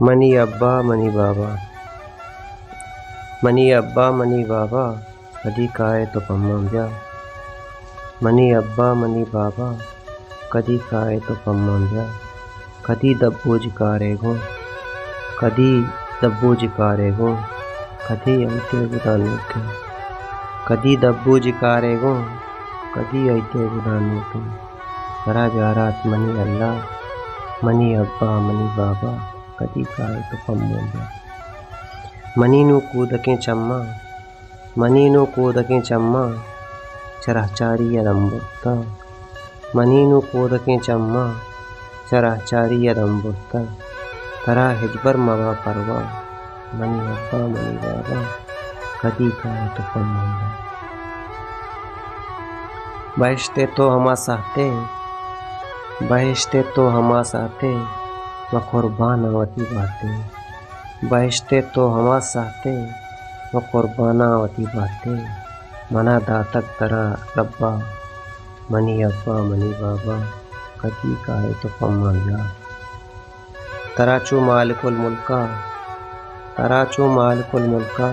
منی ابا منی بابا منی ابا منی بابا کدی کائے تو پمم جا منی ابا منی بابا کدی کائے تو پمم جا کدی دبو جکارے گو کدی دبو جکارے گو کدی ایتے گدانو کے کدی دبو جکارے گو کدی ایتے گدانو کے ترا جارات منی اللہ منی ابا منی بابا کدی کائے تو پمم جا منی نو کودکیں چما منی نو کودکیں چما چرہ چاری ادمبتا منی نو کودکیں چما چرہ چاری ادمبتا ترا ہجبر موا پروا منی ابا منی بابا کدی کائے تو پمم جا بہشتے تو ہما ساہتے بہشتے تو ہما ساہتے و قربان وتی باتے بہشتے تو ہما ساہتے و قربانہ وتی باتے منا داتک ترا ربا منی ابا منی بابا کدی کائے تو پمم جا ترا چو مالک الملکا ترا چو مالک الملکا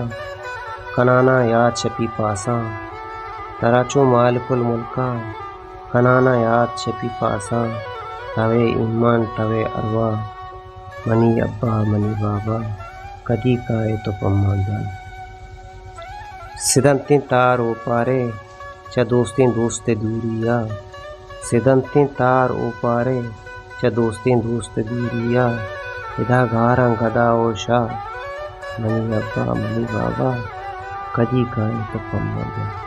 کنانا یاد شپی پاساں ترا چو مالک الملکا کنانا یاد شپی پاساں توے ایمان توے ارواح منی ابا منی بابا کدی کائے تو پمم جا سدنتیں تار او پارے چا دوستیں دوست دوریا سدنتیں تار او پارے چا دوستیں دوست دوریا ادا گاراں گدا او شاہ منی ابا منی بابا کدی کائے تو پمم جا